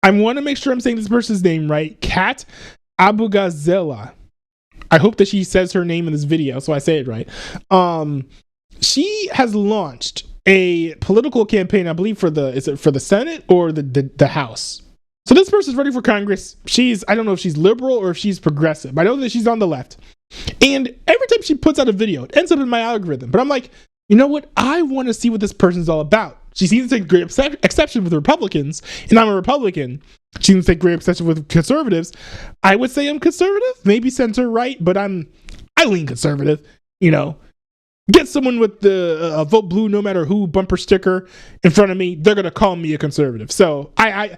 I want to make sure I'm saying this person's name right. Kat Abughazaleh. I hope that she says her name in this video, so I say it right. She has launched a political campaign, I believe, for the Senate or the House. So this person's running for Congress. I don't know if she's liberal or if she's progressive. I know that she's on the left. And every time she puts out a video, it ends up in my algorithm. But I'm like, you know what? I want to see what this person's all about. She seems to take great exception with Republicans, and I'm a Republican. She seems to take great exception with conservatives. I would say I'm conservative, maybe center right, but I lean conservative. You know, get someone with the vote blue no matter who bumper sticker in front of me, they're gonna call me a conservative. So I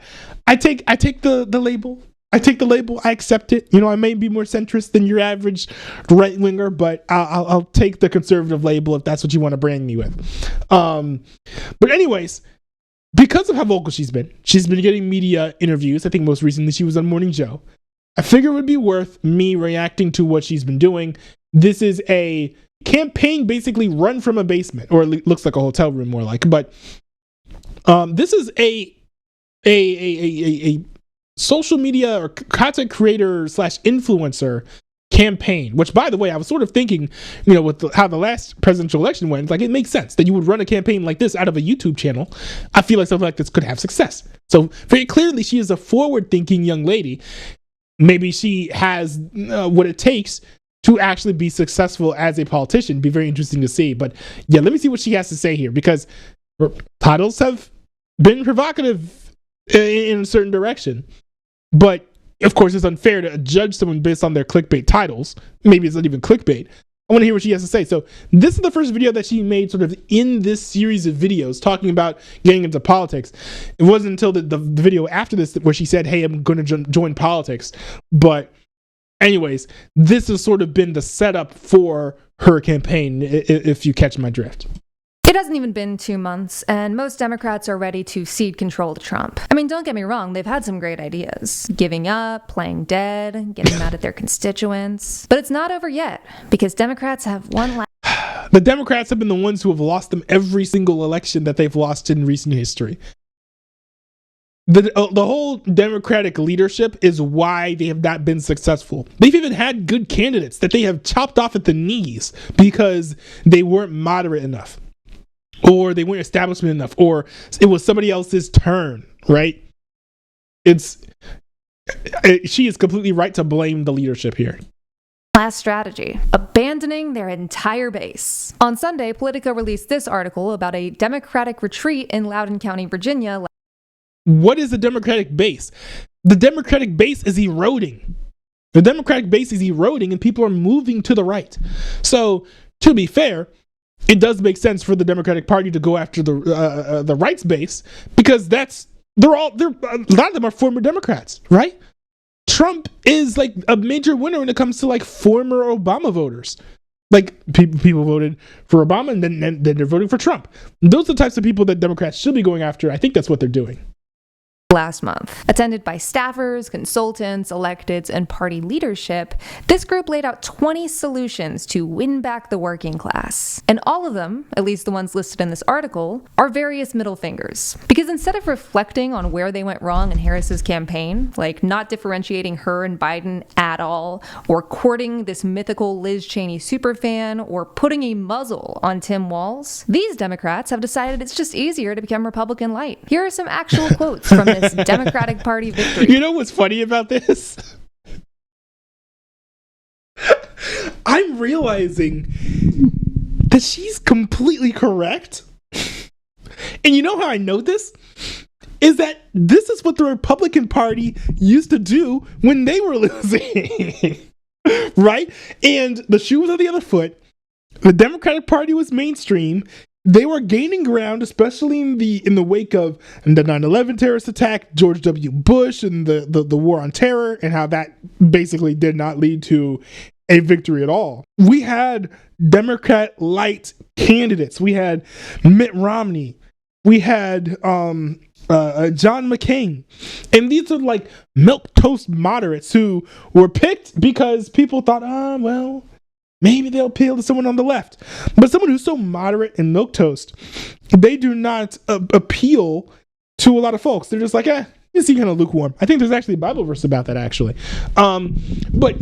take the label. I take the label. I accept it. You know, I may be more centrist than your average right winger, but I'll take the conservative label if that's what you want to brand me with. But anyways, because of how vocal she's been getting media interviews. I think most recently she was on Morning Joe. I figure it would be worth me reacting to what she's been doing. This is a campaign basically run from a basement, or it looks like a hotel room more like. But this is a social media or content creator / influencer campaign, which, by the way, I was sort of thinking, you know, with how the last presidential election went, like, it makes sense that you would run a campaign like this out of a YouTube channel. I feel like something like this could have success. So very clearly she is a forward-thinking young lady. Maybe she has what it takes to actually be successful as a politician. Be very interesting to see. But yeah, let me see what she has to say here, because her titles have been provocative in a certain direction. But of course, it's unfair to judge someone based on their clickbait titles. Maybe it's not even clickbait. I want to hear what she has to say. So this is the first video that she made sort of in this series of videos talking about getting into politics. It wasn't until the video after this where she said, hey, I'm going to join politics. But anyways, this has sort of been the setup for her campaign, if you catch my drift. It hasn't even been 2 months, and most Democrats are ready to cede control to Trump. I mean, don't get me wrong, they've had some great ideas. Giving up, playing dead, getting mad at their constituents. But it's not over yet, because Democrats have one last... The Democrats have been the ones who have lost them every single election that they've lost in recent history. The whole Democratic leadership is why they have not been successful. They've even had good candidates that they have chopped off at the knees because they weren't moderate enough, or they weren't establishment enough, or it was somebody else's turn, right? She is completely right to blame the leadership here. Last strategy, abandoning their entire base. On Sunday, Politico released this article about a Democratic retreat in Loudoun County, Virginia. What is the Democratic base? The Democratic base is eroding. The Democratic base is eroding and people are moving to the right. So, to be fair, it does make sense for the Democratic Party to go after the rights base, because a lot of them are former Democrats, right? Trump is like a major winner when it comes to like former Obama voters. Like people voted for Obama and then they're voting for Trump. Those are the types of people that Democrats should be going after. I think that's what they're doing. Last month. Attended by staffers, consultants, electeds, and party leadership, this group laid out 20 solutions to win back the working class. And all of them, at least the ones listed in this article, are various middle fingers. Because instead of reflecting on where they went wrong in Harris's campaign, like not differentiating her and Biden at all, or courting this mythical Liz Cheney superfan, or putting a muzzle on Tim Walz, these Democrats have decided it's just easier to become Republican light. Here are some actual quotes from this Democratic Party victory. You know what's funny about this? I'm realizing that she's completely correct. And you know how I know this? Is that this is what the Republican Party used to do when they were losing. Right? And the shoe was on the other foot. The Democratic Party was mainstream. They were gaining ground, especially in the wake of the 9/11 terrorist attack, George W. Bush, and the war on terror, and how that basically did not lead to a victory at all. We had Democrat-light candidates. We had Mitt Romney. We had John McCain. And these are like milquetoast moderates who were picked because people thought, well, maybe they'll appeal to someone on the left. But someone who's so moderate and milquetoast, they do not appeal to a lot of folks. They're just like, You seem kind of lukewarm. I think there's actually a Bible verse about that, actually. But,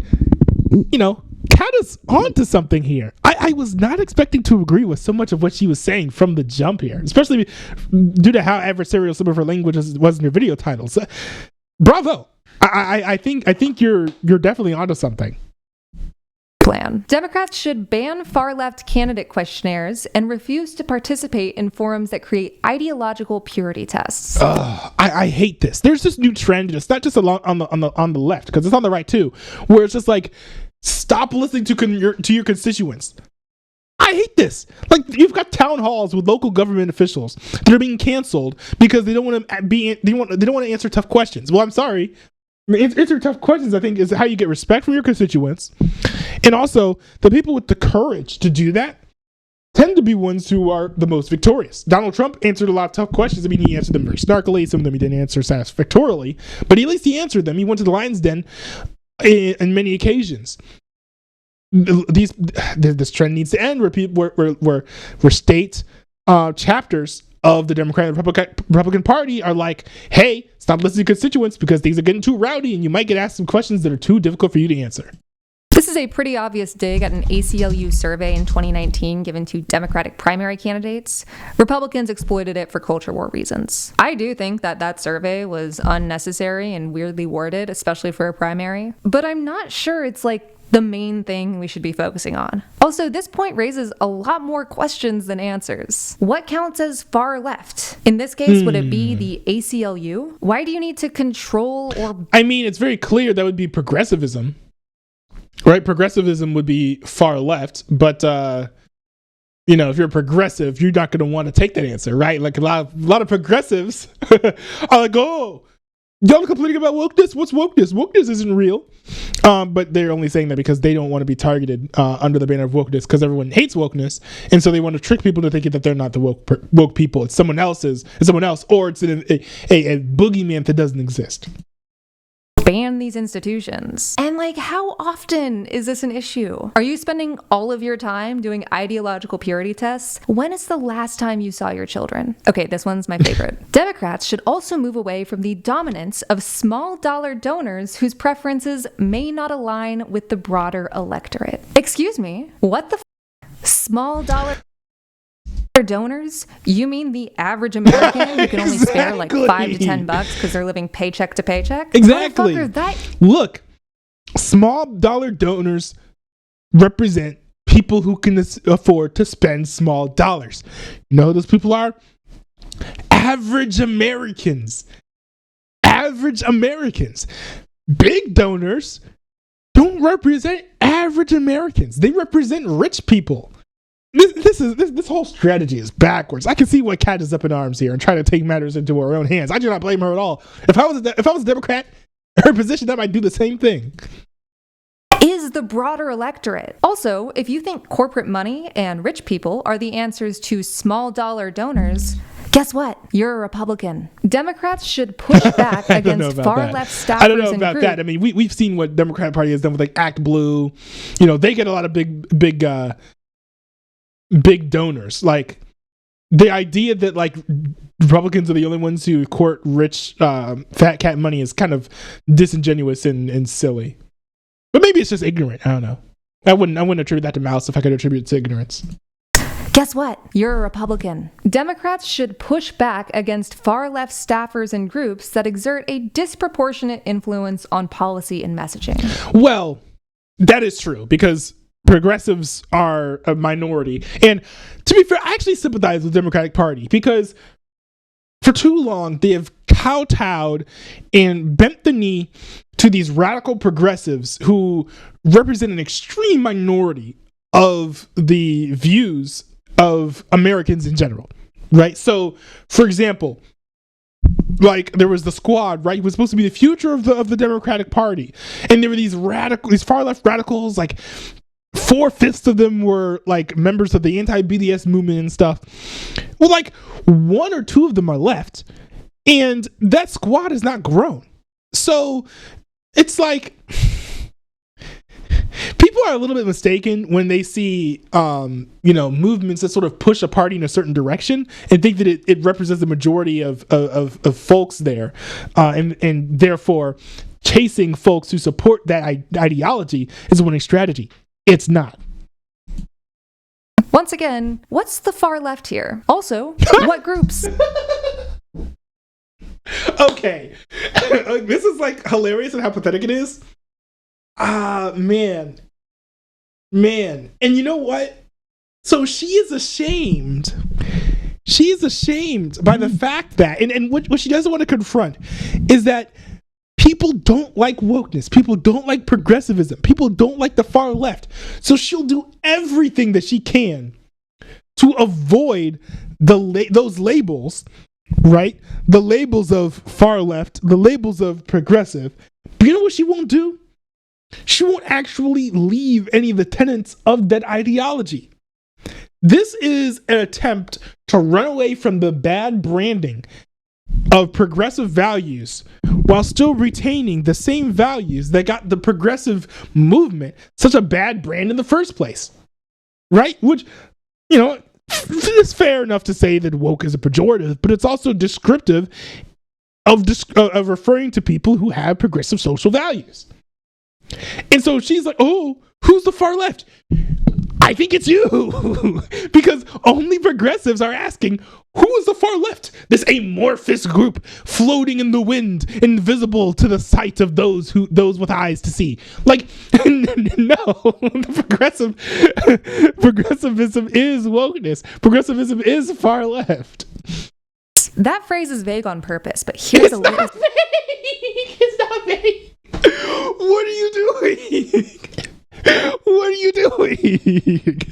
you know, Kat is on to something here. I was not expecting to agree with so much of what she was saying from the jump here, especially due to how adversarial some of her language was in her video titles. Bravo. I think you're definitely onto something. Plan. Democrats should ban far-left candidate questionnaires and refuse to participate in forums that create ideological purity tests. I hate this. There's this new trend, and it's not just on the left, because it's on the right too, where it's just like, stop listening to your constituents. I hate this. Like, you've got town halls with local government officials that are being canceled because they don't want to answer tough questions. Well, I'm sorry. Answer tough questions, I think, is how you get respect from your constituents. And also, the people with the courage to do that tend to be ones who are the most victorious. Donald Trump answered a lot of tough questions. I mean, he answered them very snarkily. Some of them he didn't answer satisfactorily. But at least he answered them. He went to the lion's den in many occasions. This trend needs to end where state chapters of the Democratic Republican Party are like, hey, stop listening to constituents because things are getting too rowdy and you might get asked some questions that are too difficult for you to answer. This is a pretty obvious dig at an ACLU survey in 2019 given to Democratic primary candidates. Republicans exploited it for culture war reasons. I do think that survey was unnecessary and weirdly worded, especially for a primary, but I'm not sure it's like the main thing we should be focusing on. Also, this point raises a lot more questions than answers. What counts as far left? In this case, would it be the ACLU? Why do you need to control or... I mean, it's very clear that would be progressivism. Right? Progressivism would be far left, but you know, if you're a progressive, you're not going to want to take that answer, right? Like a lot of progressives are like, oh, y'all complaining about wokeness? What's wokeness? Wokeness isn't real. But they're only saying that because they don't want to be targeted under the banner of wokeness, because everyone hates wokeness, and so they want to trick people to thinking that they're not the woke people. It's someone else, or it's a boogeyman that doesn't exist. Ban these institutions. And like, how often is this an issue? Are you spending all of your time doing ideological purity tests? When is the last time you saw your children? Okay, this one's my favorite. Democrats should also move away from the dominance of small dollar donors whose preferences may not align with the broader electorate. Excuse me, what the small dollar donors? You mean the average American who can only spare like $5 to $10 because they're living paycheck to paycheck? Exactly. Look, small dollar donors represent people who can afford to spend small dollars. You know who those people are? Average Americans. Average Americans. Big donors don't represent average Americans. They represent rich people. This whole strategy is backwards. I can see why Kat is up in arms here and trying to take matters into her own hands. I do not blame her at all. If I was a Democrat, her position, I might do the same thing. Is the broader electorate. Also, if you think corporate money and rich people are the answers to small dollar donors, guess what? You're a Republican. Democrats should push back against far-left staffers. I don't know about that. I mean, we've seen what Democratic Party has done with like Act Blue. You know, they get a lot of big donors. Like the idea that like Republicans are the only ones who court rich fat cat money is kind of disingenuous and silly. But maybe it's just ignorant. I don't know. I wouldn't attribute that to malice if I could attribute it to ignorance. Guess what? You're a Republican. Democrats should push back against far-left staffers and groups that exert a disproportionate influence on policy and messaging. Well, that is true because progressives are a minority. And to be fair, I actually sympathize with the Democratic Party because for too long they have kowtowed and bent the knee to these radical progressives who represent an extreme minority of the views of Americans in general, right? So, for example, like there was the Squad, right? It was supposed to be the future of the Democratic Party, and there were these far left radicals, like 4/5 of them were like members of the anti-BDS movement and stuff. Well, like 1 or 2 of them are left, and that Squad has not grown. So it's like people are a little bit mistaken when they see, movements that sort of push a party in a certain direction and think that it represents the majority of folks there, and therefore chasing folks who support that ideology is a winning strategy. It's not. Once again, what's the far left here? Also, what groups? Okay. This is like hilarious and how pathetic it is. Man. And you know what? So she is ashamed. She is ashamed by the fact that, and what she doesn't want to confront is that people don't like wokeness. People don't like progressivism. People don't like the far left. So she'll do everything that she can to avoid those labels, right? The labels of far left, the labels of progressive. But you know what she won't do? She won't actually leave any of the tenets of that ideology. This is an attempt to run away from the bad branding of progressive values while still retaining the same values that got the progressive movement such a bad brand in the first place. Right? Which, it's fair enough to say that woke is a pejorative, but it's also descriptive of referring to people who have progressive social values. And so she's like, oh, who's the far left? I think it's you. Because only progressives are asking, who is the far left? This amorphous group floating in the wind, invisible to the sight of those with eyes to see. Like, no, progressivism is wokeness. Progressivism is far left. That phrase is vague on purpose, but here's It's not vague. What are you doing? What are you doing?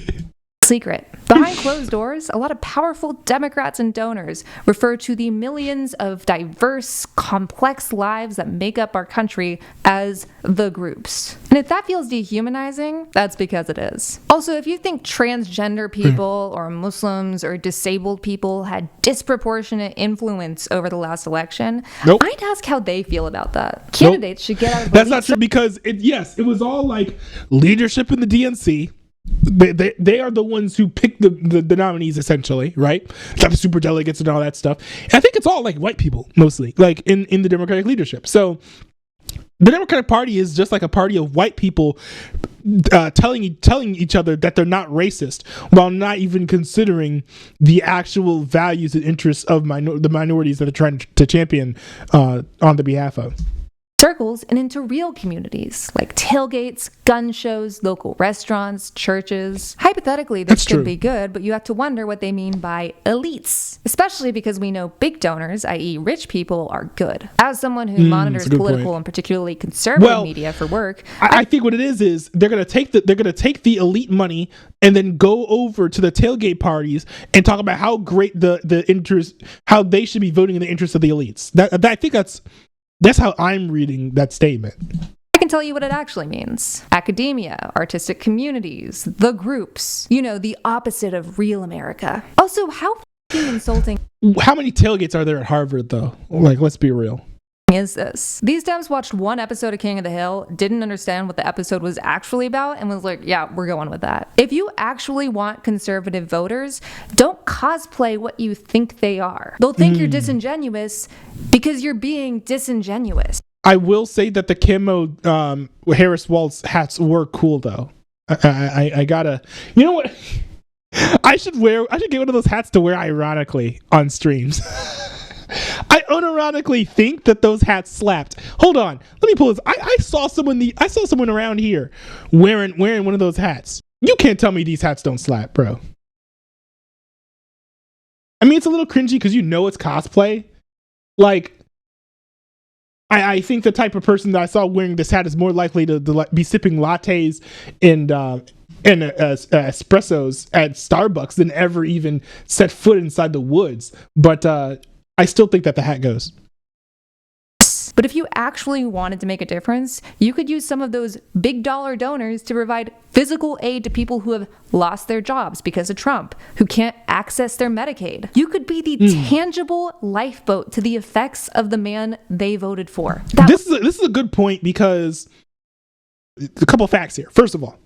Secret. Behind closed doors, a lot of powerful Democrats and donors refer to the millions of diverse, complex lives that make up our country as the groups. And if that feels dehumanizing, that's because it is. Also, if you think transgender people or Muslims or disabled people had disproportionate influence over the last election, nope. I'd ask how they feel about that. Candidates should get out of the That's not true because, it was all like leadership in the DNC. They are the ones who pick the nominees, essentially, right? Got the super delegates and all that stuff. And I think it's all like white people mostly, like in the Democratic leadership. So the Democratic Party is just like a party of white people telling each other that they're not racist, while not even considering the actual values and interests of the minorities that they're trying to champion on the behalf of. Circles and into real communities like tailgates, gun shows, local restaurants, churches. Hypothetically, this could be good, but you have to wonder what they mean by elites, especially because we know big donors, i.e. rich people, are good. As someone who monitors political and particularly conservative media for work, I think what it is they're going to take the elite money and then go over to the tailgate parties and talk about how great the interest, how they should be voting in the interest of the elites. I think that's how I'm reading that statement. I can tell you what it actually means. Academia, artistic communities, the groups. The opposite of real America. Also, how insulting. How many tailgates are there at Harvard, though? Like, let's be real. Is this? These Dems watched one episode of King of the Hill, didn't understand what the episode was actually about, and was like, yeah, we're going with that. If you actually want conservative voters, don't cosplay what you think they are. They'll think you're disingenuous because you're being disingenuous. I will say that the camo Harris Waltz hats were cool, though. I gotta... You know what? I should get one of those hats to wear ironically on streams. I unironically think that those hats slapped. Hold on, let me pull this. I saw someone around here wearing one of those hats. You can't tell me these hats don't slap, bro. I mean, it's a little cringy because it's cosplay. Like, I think the type of person that I saw wearing this hat is more likely to be sipping lattes and espressos at Starbucks than ever even set foot inside the woods. But I still think that the hat goes. But if you actually wanted to make a difference, you could use some of those big dollar donors to provide physical aid to people who have lost their jobs because of Trump, who can't access their Medicaid. You could be the tangible lifeboat to the effects of the man they voted for. This is a good point because a couple facts here. First of all,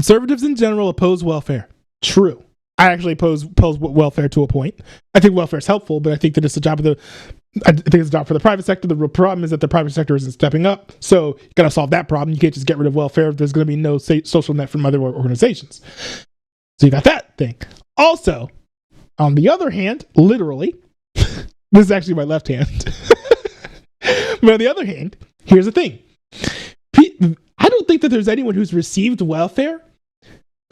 Conservatives in general oppose welfare. True. I actually oppose welfare to a point. I think welfare is helpful, but I think that it's a job of I think it's a job for the private sector. The real problem is that the private sector isn't stepping up. So you got to solve that problem. You can't just get rid of welfare if there's going to be no social net from other organizations. So you got that thing. Also, on the other hand, literally, this is actually my left hand. But on the other hand, here's the thing. I don't think that there's anyone who's received welfare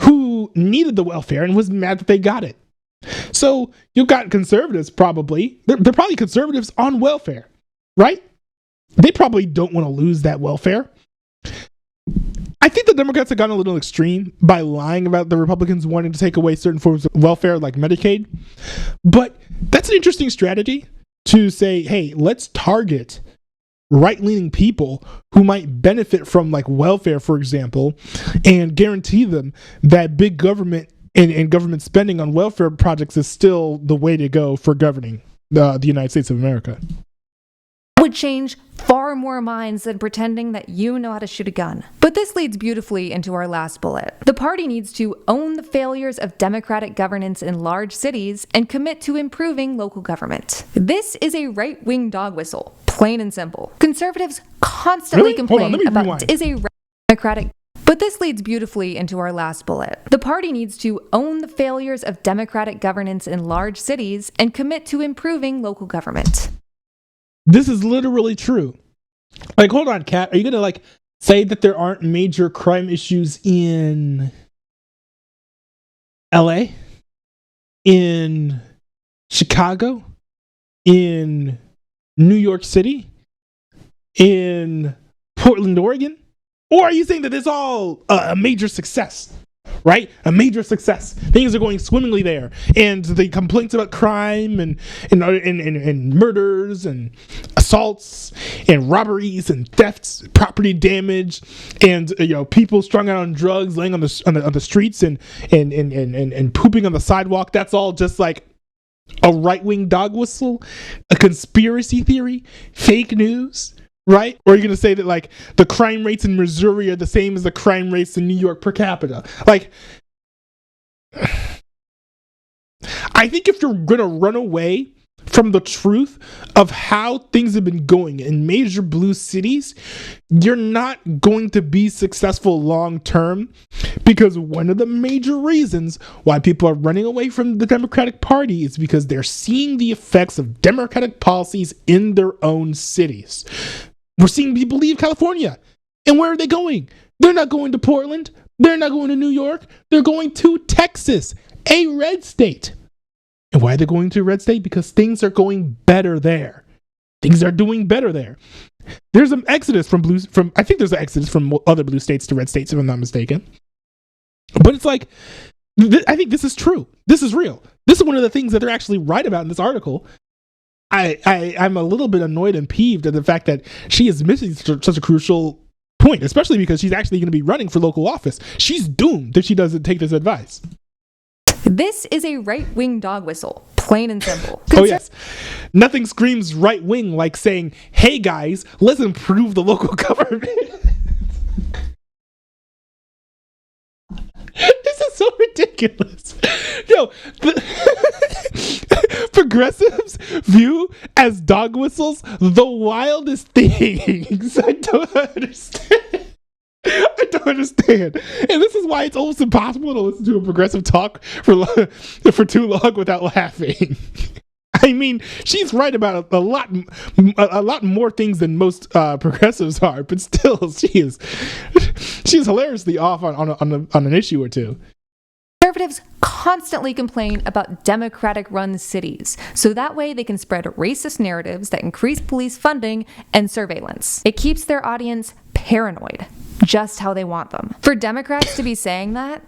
who needed the welfare and was mad that they got it. So you've got conservatives probably. They're probably conservatives on welfare, right? They probably don't want to lose that welfare. I think the Democrats have gone a little extreme by lying about the Republicans wanting to take away certain forms of welfare like Medicaid. But that's an interesting strategy to say, hey, let's target right-leaning people who might benefit from like welfare, for example, and guarantee them that big government and government spending on welfare projects is still the way to go for governing the United States of America. Would change far more minds than pretending that you know how to shoot a gun. But this leads beautifully into our last bullet. The party needs to own the failures of democratic governance in large cities and commit to improving local government. This is a right-wing dog whistle, plain and simple. Conservatives constantly complain about is a democratic. But this leads beautifully into our last bullet. The party needs to own the failures of democratic governance in large cities and commit to improving local government. This is literally true. Like, hold on, Kat. Are you going to like say that there aren't major crime issues in LA, in Chicago, in New York City, in Portland, Oregon? Or are you saying that it's all a major success, right? A major success. Things are going swimmingly there. And the complaints about crime and murders and assaults and robberies and thefts, property damage, and people strung out on drugs, laying on the streets and pooping on the sidewalk. That's all just like a right-wing dog whistle, a conspiracy theory, fake news. Right? Or are you going to say that like the crime rates in Missouri are the same as the crime rates in New York per capita? Like, I think if you're going to run away from the truth of how things have been going in major blue cities, you're not going to be successful long term, because one of the major reasons why people are running away from the Democratic Party is because they're seeing the effects of Democratic policies in their own cities. We're seeing people leave California. And where are they going? They're not going to Portland. They're not going to New York. They're going to Texas, a red state. And why are they going to a red state? Because things are going better there. Things are doing better there. There's an exodus I think there's an exodus from other blue states to red states, if I'm not mistaken. But it's like, I think this is true. This is real. This is one of the things that they're actually right about in this article. I'm a little bit annoyed and peeved at the fact that she is missing such a crucial point, especially because she's actually going to be running for local office. She's doomed if she doesn't take this advice. This is a right-wing dog whistle, plain and simple. Oh yes. Nothing screams right-wing like saying, hey guys, let's improve the local government. This is so ridiculous. Progressives view as dog whistles the wildest things. I don't understand. And this is why it's almost impossible to listen to a progressive talk for too long without laughing. I mean, she's right about a lot more things than most progressives are, but still, she's hilariously off on an issue or two. Conservatives constantly complain about Democratic-run cities, so that way they can spread racist narratives that increase police funding and surveillance. It keeps their audience paranoid, just how they want them. For Democrats to be saying that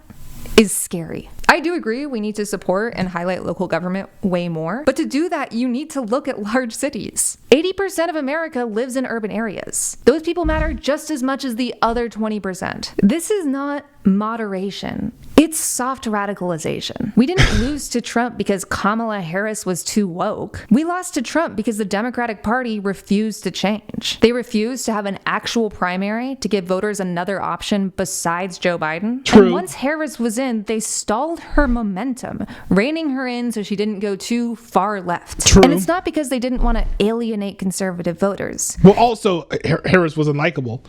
is scary. I do agree we need to support and highlight local government way more, but to do that, you need to look at large cities. 80% of America lives in urban areas. Those people matter just as much as the other 20%. This is not moderation. It's soft radicalization. We didn't lose to Trump because Kamala Harris was too woke. We lost to Trump because the Democratic Party refused to change. They refused to have an actual primary to give voters another option besides Joe Biden. True. And once Harris was in, they stalled her momentum, reining her in so she didn't go too far left. True. And it's not because they didn't want to alienate conservative voters. Well, also, Harris was unlikable.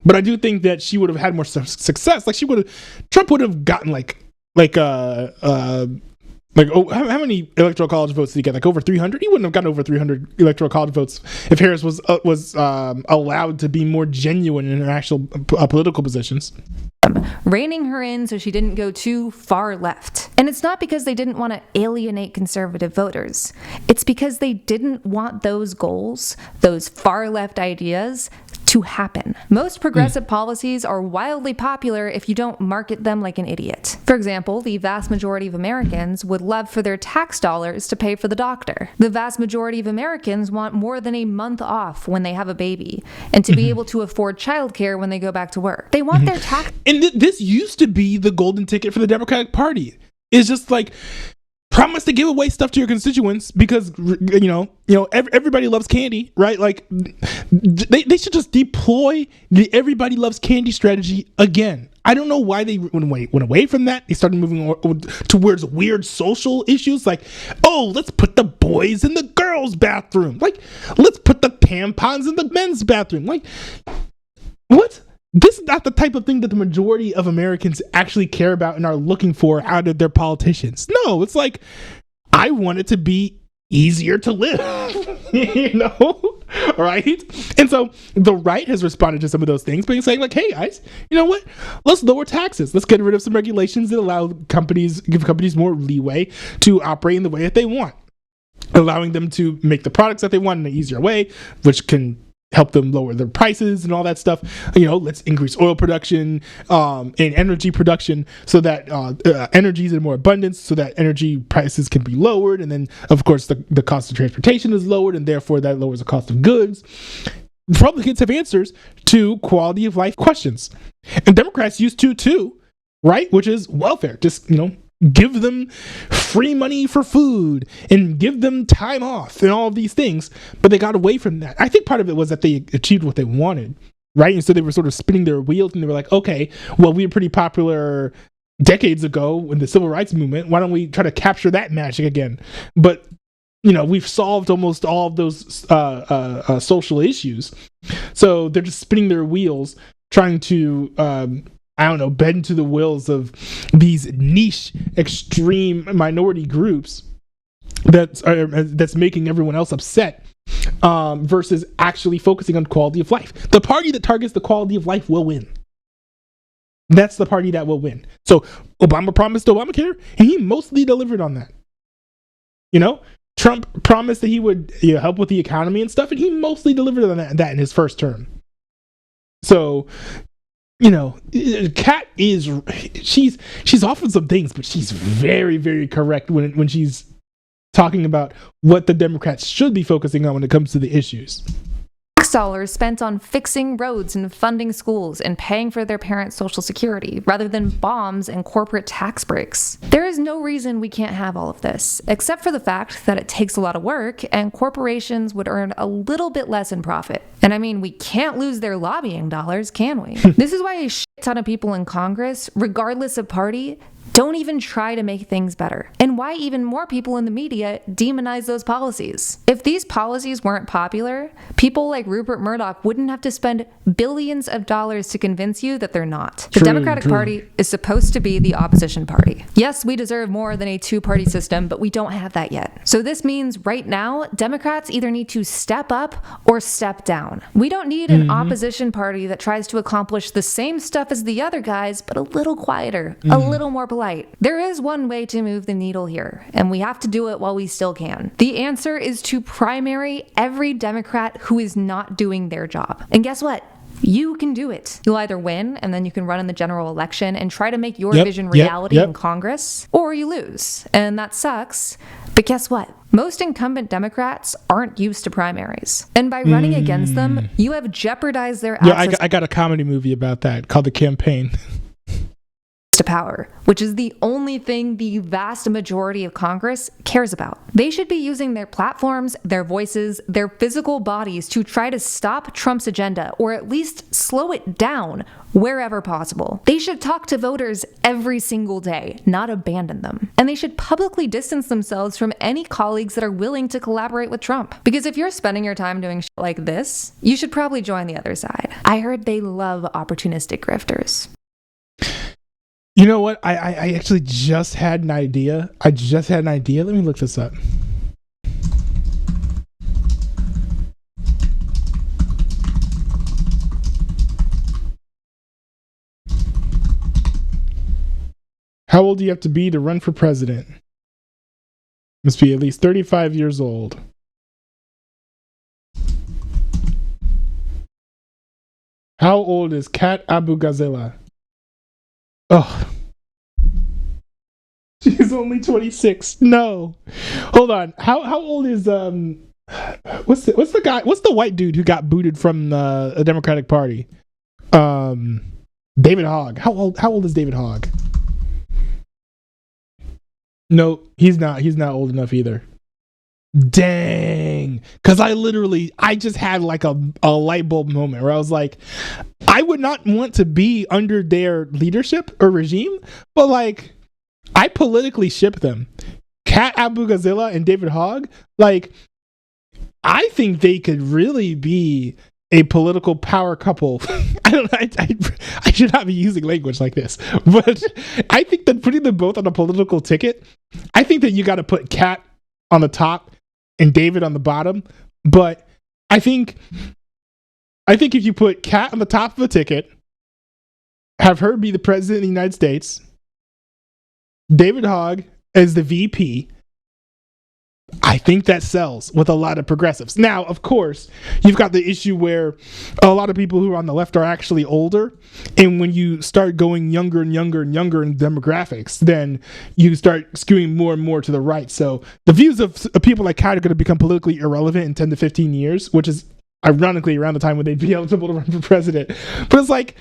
But I do think that she would have had more success. Like Trump would have gotten how many electoral college votes did he get? Like over 300? He wouldn't have gotten over 300 electoral college votes if Harris was allowed to be more genuine in her actual political positions. Reining her in so she didn't go too far left. And it's not because they didn't want to alienate conservative voters. It's because they didn't want those goals, those far left ideas, to happen. Most progressive policies are wildly popular if you don't market them like an idiot. For example, the vast majority of Americans would love for their tax dollars to pay for the doctor. The vast majority of Americans want more than a month off when they have a baby and to be able to afford childcare when they go back to work. They want their tax. And this used to be the golden ticket for the Democratic Party. It's just like, promise to give away stuff to your constituents because everybody loves candy, right? Like they should just deploy the everybody loves candy strategy again. I don't know why they went away from that. They started moving towards weird social issues like, oh, let's put the boys in the girls' bathroom. Like, let's put the tampons in the men's bathroom. Like, what? This is not the type of thing that the majority of Americans actually care about and are looking for out of their politicians. No, it's like, I want it to be easier to live, right? And so the right has responded to some of those things by saying like, hey guys, you know what? Let's lower taxes. Let's get rid of some regulations that give companies more leeway to operate in the way that they want, allowing them to make the products that they want in an easier way, which can help them lower their prices and all that stuff. Let's increase oil production and energy production so that energy is in more abundance, so that energy prices can be lowered. And then, of course, the cost of transportation is lowered, and therefore that lowers the cost of goods. Republicans have answers to quality of life questions. And Democrats used to too, right? Which is welfare. Just, give them free money for food and give them time off and all of these things. But they got away from that. I think part of it was that they achieved what they wanted, right? And so they were sort of spinning their wheels and they were like, okay, well, we were pretty popular decades ago in the civil rights movement. Why don't we try to capture that magic again? But we've solved almost all of those social issues. So they're just spinning their wheels, trying to bend to the wills of these niche, extreme minority groups that's making everyone else upset, versus actually focusing on quality of life. The party that targets the quality of life will win. That's the party that will win. So Obama promised Obamacare, and he mostly delivered on that. Trump promised that he would help with the economy and stuff, and he mostly delivered on that in his first term. So, Kat she's off on some things, but she's very, very correct when she's talking about what the Democrats should be focusing on when it comes to the issues. Dollars spent on fixing roads and funding schools and paying for their parents' social security rather than bombs and corporate tax breaks. There is no reason we can't have all of this, except for the fact that it takes a lot of work and corporations would earn a little bit less in profit. And I mean, we can't lose their lobbying dollars, can we? This is why a shit ton of people in Congress, regardless of party, don't even try to make things better. And why even more people in the media demonize those policies. If these policies weren't popular, people like Rupert Murdoch wouldn't have to spend billions of dollars to convince you that they're not. The Democratic Party is supposed to be the opposition party. Yes, we deserve more than a two-party system, but we don't have that yet. So this means right now, Democrats either need to step up or step down. We don't need an opposition party that tries to accomplish the same stuff as the other guys, but a little quieter, a little more polite. There is one way to move the needle here, and we have to do it while we still can. The answer is to primary every Democrat who is not doing their job. And guess what? You can do it. You'll either win, and then you can run in the general election and try to make your vision reality in Congress, or you lose. And that sucks. But guess what? Most incumbent Democrats aren't used to primaries. And by running against them, you have jeopardized their access. I got a comedy movie about that called The Campaign. to power, which is the only thing the vast majority of Congress cares about. They should be using their platforms, their voices, their physical bodies to try to stop Trump's agenda, or at least slow it down wherever possible. They should talk to voters every single day, not abandon them. And they should publicly distance themselves from any colleagues that are willing to collaborate with Trump. Because if you're spending your time doing shit like this, you should probably join the other side. I heard they love opportunistic grifters. You know what? I actually just had an idea. Let me look this up. How old do you have to be to run for president? Must be at least 35 years old. How old is Kat Abughazaleh? Oh, she's only 26. No, hold on. How old is what's the guy? What's the white dude who got booted from the Democratic Party? David Hogg. How old is David Hogg? No, he's not. He's not old enough either. Dang. Because I just had like a light bulb moment where I was like, I would not want to be under their leadership or regime, but like, I politically ship them. Kat Abughazaleh and David Hogg, like, I think they could really be a political power couple. I should not be using language like this, but I think that putting them both on a political ticket, I think that you got to put Kat on the top and David on the bottom. But I think if you put Kat on the top of the ticket, have her be the president of the United States, David Hogg as the VP, I think that sells with a lot of progressives. Now, of course, you've got the issue where a lot of people who are on the left are actually older. And when you start going younger and younger and younger in demographics, then you start skewing more and more to the right. So the views of people like Kat are going to become politically irrelevant in 10 to 15 years, which is ironically around the time when they'd be eligible to run for president. But it's like,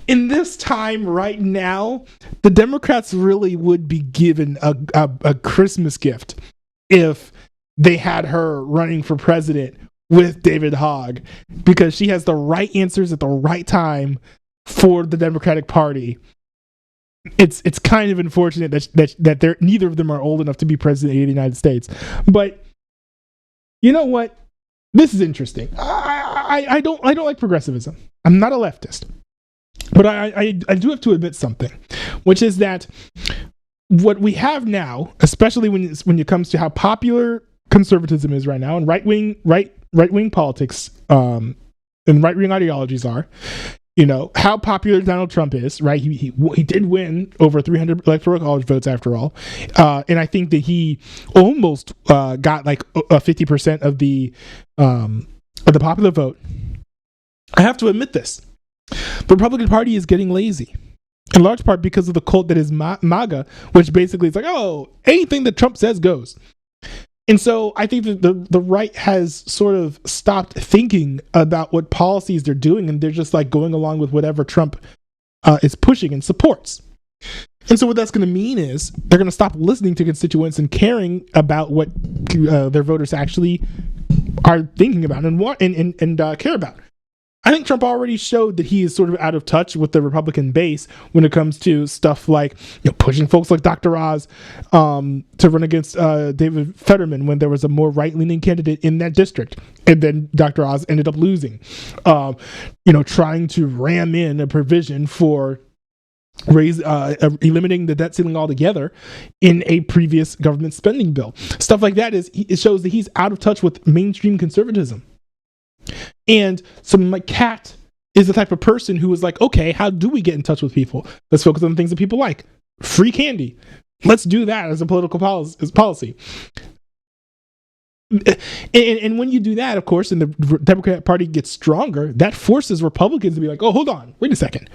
in this time right now, the Democrats really would be given a Christmas gift if they had her running for president with David Hogg, because she has the right answers at the right time for the Democratic Party. It's kind of unfortunate that they're neither of them are old enough to be president of the United States. But you know what? This is interesting. I don't like progressivism. I'm not a leftist, but I do have to admit something, which is that what we have now, especially when it comes to how popular conservatism is right now, and right wing politics and right wing ideologies are, you know, how popular Donald Trump is, right? He did win over 300 electoral college votes after all, and I think that he almost got like 50% of the popular vote. I have to admit this: the Republican Party is getting lazy, in large part because of the cult that is MAGA, which basically is like, oh, anything that Trump says goes. And so I think that the right has sort of stopped thinking about what policies they're doing, and they're just like going along with whatever Trump is pushing and supports. And so what that's going to mean is they're going to stop listening to constituents and caring about what their voters actually are thinking about and want and care about. I think Trump already showed that he is sort of out of touch with the Republican base when it comes to stuff like, you know, pushing folks like Dr. Oz to run against David Fetterman when there was a more right-leaning candidate in that district, and then Dr. Oz ended up losing. Trying to ram in a provision for eliminating the debt ceiling altogether in a previous government spending bill. Stuff like that it shows that he's out of touch with mainstream conservatism. And someone like Kat is the type of person who is like, okay, how do we get in touch with people? Let's focus on the things that people like. Free candy. Let's do that as a political policy. And when you do that, of course, and the Democratic Party gets stronger, that forces Republicans to be like, oh, hold on, wait a second.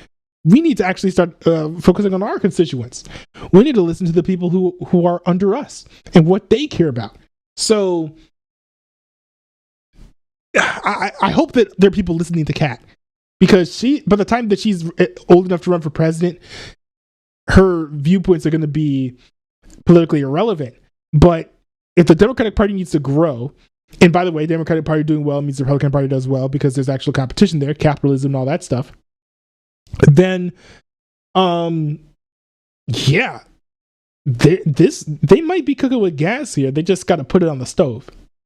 We need to actually start focusing on our constituents. We need to listen to the people who are under us and what they care about. So I hope that there are people listening to Kat, because by the time that she's old enough to run for president, her viewpoints are going to be politically irrelevant. But if the Democratic Party needs to grow, and by the way, Democratic Party doing well means the Republican Party does well because there's actual competition there, capitalism and all that stuff, then yeah, they might be cooking with gas here. They just got to put it on the stove.